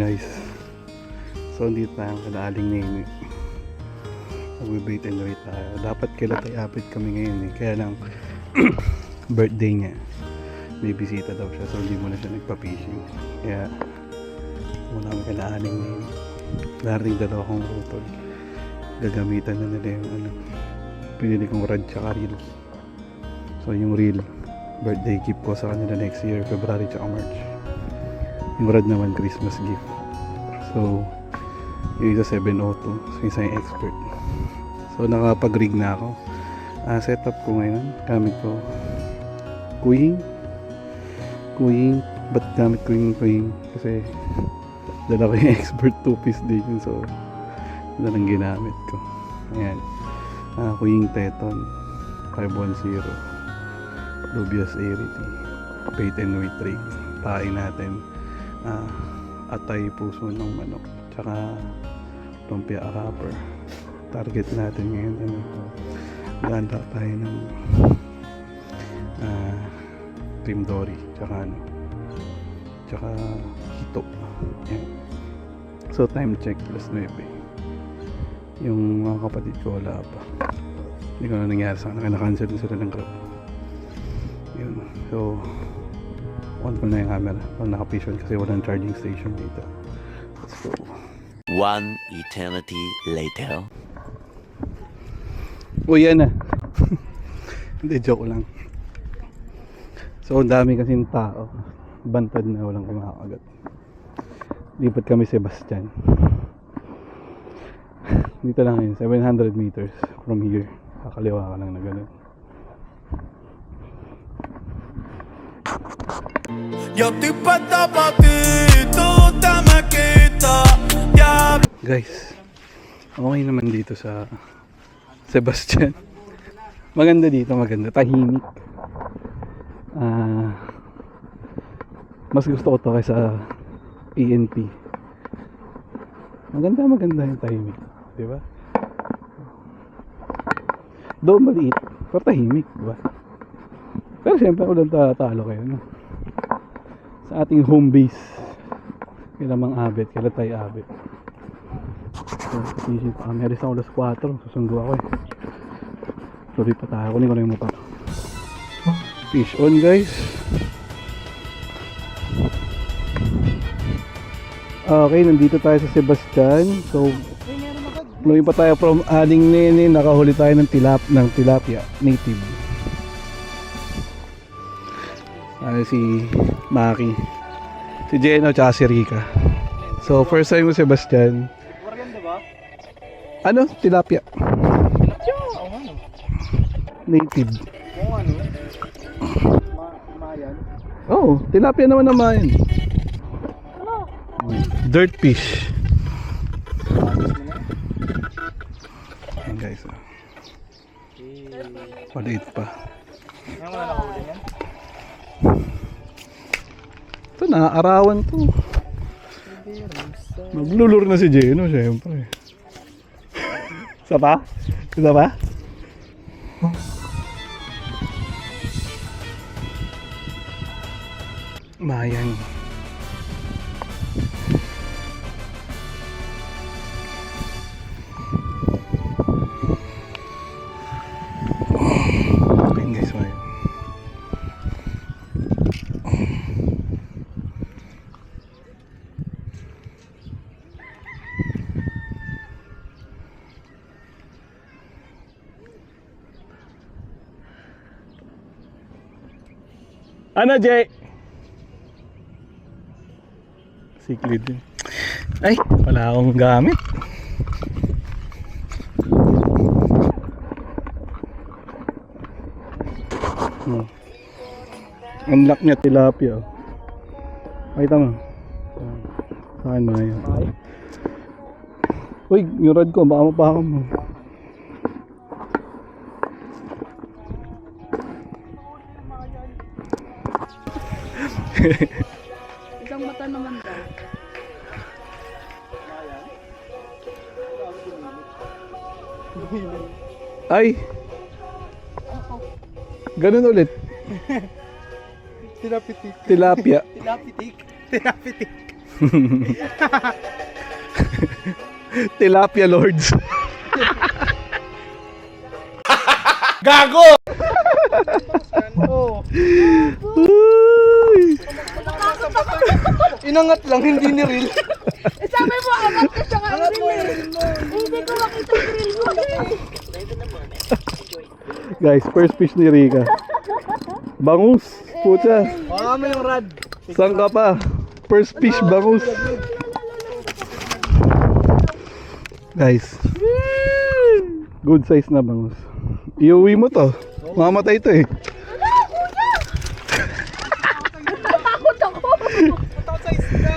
guys. So dito tayo kada Aling Nene. Mag-wait and wait tayo. Dapat kailan tayo apit kami ngayon eh. Kaya lang birthday niya. May bisita daw siya. So hindi mo na siya nagpa-fishing. Kaya muna kami kada Aling Nene. Darating dalawa kong utol. Gagamitan na nila yung ano. Pinili kong rod tsaka reel. So yung reel, birthday gift ko sa kanila next year, February tsaka March. Yung rod naman, Christmas gift. So yung isa 702. So isa yung expert. So nakapag-rig na ako. Setup ko ngayon. Gamit ko Kuying. Ba't gamit ko yung Kuying? Kasi dala ko yung expert 2-piece din yun. So yun lang ginamit ko. Ayan. Kuying Teton 510. Dubious Arity. Bait and weight rig. Pain natin. Atay puso ng manok. Tsaka lumpia wrapper. Target natin ngayon ano, ganda tayo ng cream dory tsaka ano, tsaka hito. Yan. So time check +9. Yung mga kapatid ko wala pa, hindi ko na nangyari sa kanila, na-cancel din sila ng grab. Yun. So on ko na yung camera pag naka-vision kasi walang charging station dito. Let's go. One eternity later. Uy, yan na. Hindi, joke lang. So, ang dami kasing tao. Bantad na walang kumakagat. Lipat kami Sebastian. Dito lang yun, 700 meters from here. Kakaliwa ka lang na gano'n. Guys, okay naman dito sa Sebastian. Maganda dito, maganda. Tahimik. Mas gusto ko to kaysa PNP. Maganda yung tahimik. Diba? Though maliit, pero tahimik. Diba? Pero siyempre, ulang tatalo kayo. No? Sa ating home base. Kailan mang abet, kailan tayo abet. So, meron sa alas 4. Susundo ako eh. Tuloy pa tayo. Kunin ko na yung motor. Fish on guys. Okay, nandito tayo sa Sebastian. So tuloy pa tayo from Aling Nene. Nakahuli tayo ng tilapia native. Si Maki, si Jeno tsaka si Rika. So first time mo Sebastian. Ano? Tilapia. Native. Mayan? Oo, tilapia naman na Mayan. Dirt fish. Ayan guys. Paliit pa. Ito, naaarawan to. Maglulur na si Jeno, syempre. Isa pa? Isa pa? Mayan. Ayan guys, Mayan. Ano, Jay? Siklid din. Ay, wala akong gamit. Unlock niya tilapia. Pakita mo. Sa akin mga yan. Uy, yung rod ko, baka mapakam mo. Isang mata naman daw. Ay! Ganun ulit. Tilapitik. Tilapia. Tilapitik. Tilapitik. Tilapia Lords. Gago! Uy! Inangat lang, hindi ni reel. Eh, sabi mo, angat ka siya ka grill. Hindi ko makita yung grill mo. Guys, first fish ni Rika. Bangus. Pucha. Baka mo yung rad. Saan ka pa? First fish, bangus. Guys. Good size na bangus. Iuwi mo to. Mamatay to eh. Natakot ako. Takot sa isda.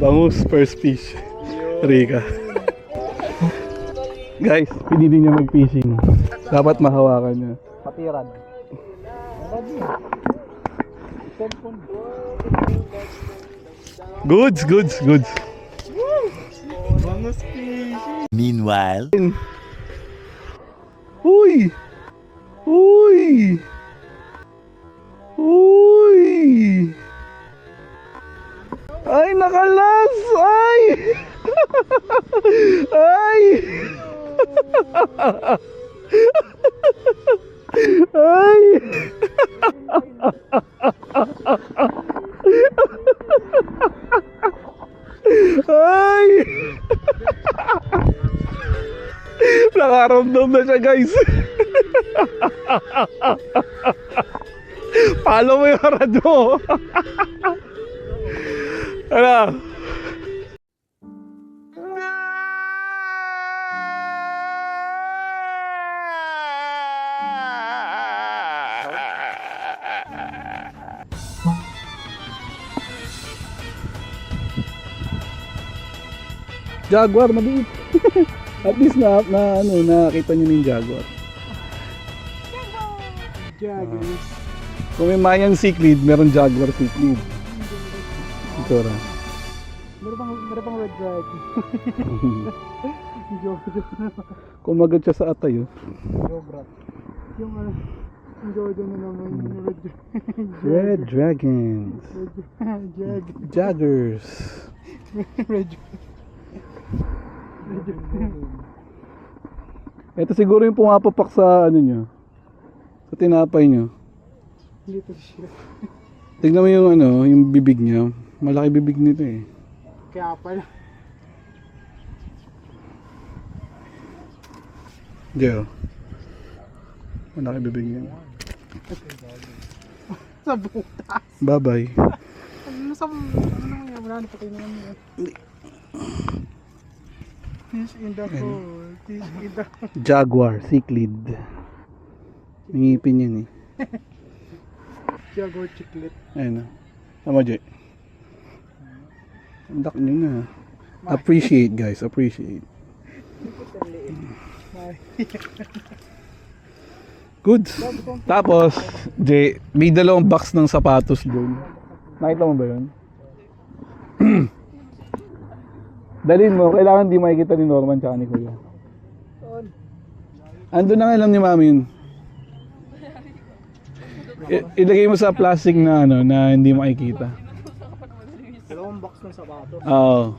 Bangus, first fish. Rika. Guys, pinili niya mag-fishing. Dapat mahawakan niya. Pati rad. Goods, goods, goods. Bangus fish. Meanwhile, Uy! Uy! Uy! Ay, nakalas! Ay! Ay! Ay! Ay! Nakaramdam na siya, guys. Follow mo yung rad mo. Ano? Jaguar, maliit. At least nakita niyo na yung Jaguar. Jaggers. Kung may Mayan cichlid, meron Jaguar cichlid. Ito ra. Meron pang red dragon. Kumagat siya sa atay, oh. Jobrat. Yung yung Jordan na naman. Yung Red Dragons. Jag. Jaggers. Red. Ito siguro yung pumapapak sa ano nyo. Sa tinapay nyo. Dito siya. Tignan mo yung ano, yung bibig niya. Malaki bibig nito eh. Kaya pala. Diyo. Malaki bibig niya. Sa butas. Bye-bye. Ano naman yan? Wala na patay naman yan. Fish in the hole. Fish in the Jaguar, cichlid. May ngipin yan eh. Jaguar chiclet. Ayun na. Tama, Jay. Andak nyo na. Appreciate, guys. Appreciate. Goods. Tapos, Jay, may dalawang box ng sapatos doon. Nakita mo ba yun? Dalhin mo. Kailangan di makikita ni Norman tsaka ni Kuya. Ando na nga alam ni Mami yun. Ilagay mo sa plastic na ano na hindi makikita. Dalawang box ng sapato. Oo.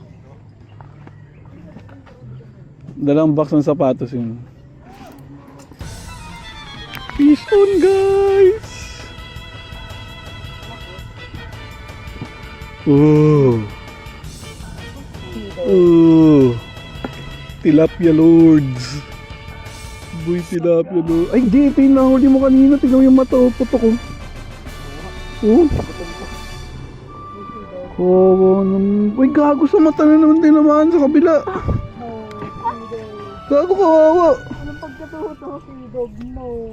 Dalawang box ng sapatos yun. Fish on, guys! Ooh. Ooh. Tilapia Lords. Boy, tilapia Lords. Ay, di. Ito yung nahuli mo kanina. Tignan mo yung mata. Oh, putok ko. Oh. Oh, uy, gago sa mata na naman din naman sa kabila. Gago, kawawa. Anong pagkatuto si dog mo?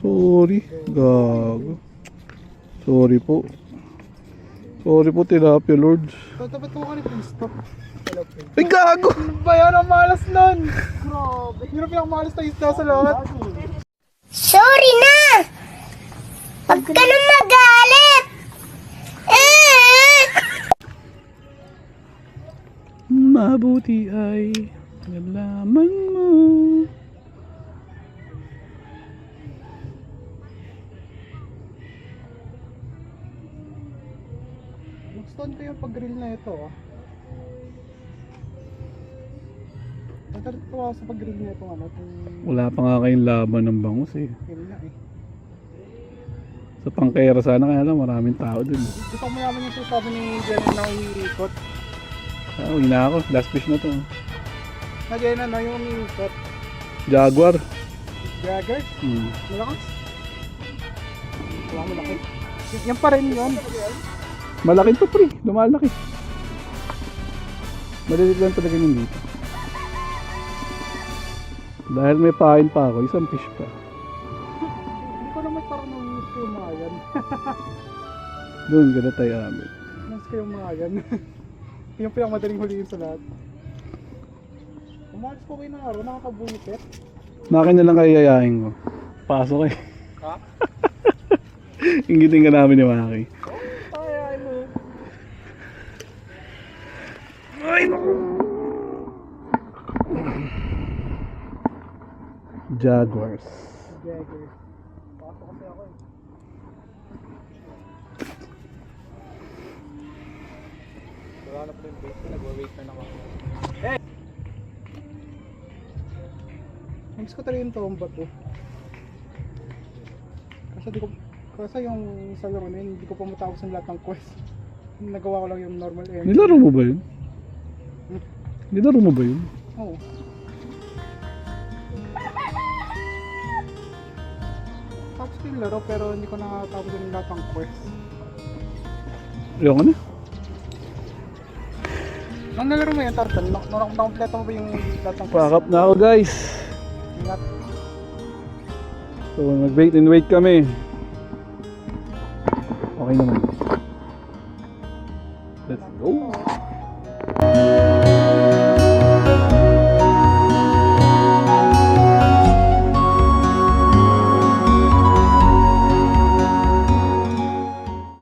Sorry, gago. Sorry po. Sorry po, Tilapia Lords. Tapat mo ka ni please stop. Ay, gago! Bayan ang malas nun! Grabe. Yun ang pinakamalas na isda sa lahat. Sorry na! Huwag ka na magalit! mabuti ay nalaman mo. Gustuhan ko yung pag-grill na ito ah. Natutuwa ako sa pag-grill na ito ano. Wala pa nga kayong laban ng bangus eh. Yun nga eh. Sa pangkera sana, kaya lang maraming tao dun. Gusto ko mayaman yung sinasabi ni Jenny na umiikot. Uwi na ako, last fish na to. Na Jenny na yung umiikot. Jaguar. Jagger? Hmm. Malakas? Wala malaki. Yan pa rin yun. Malaki to pre, lumalaki. Malilit lang talaga yun dito. Dahil may pain pa ako, isang fish pa. Hindi ko naman parang namiss ko yung mga yan. Doon, ganda tayo amin. Namiss ko yung mga yan. Yung pinakamadaling huliin sa lahat. Umalis ko kayo ng araw, nakakabulitit. Nakin na lang kayo yayain ko. Pasok eh. Ha? Ingitin ka namin ni Maki. Ayayin mo. Ay, naku. Jaguars. Jagger. Pasok kasi ako eh. Wala na pa yung bait ko, nag-wait na ako. Hey! Namiss ko talaga yung tombat oh. Kasi yung sa laro na yun, hindi ko pa matapos ang lahat ng quest. Nagawa ko lang yung normal end. Nilaro mo ba yun? Nilaro mo ba yun? Oo. Tapos ko yung laro pero hindi ko nakatapos yung lahat ng quest. Ayoko na. Nung nalaro mo yung turtle, nakompleto mo ba yung lahat ng quest? Pack up na ako guys. Ingat. So mag-wait and wait kami. Okay naman. Let's go.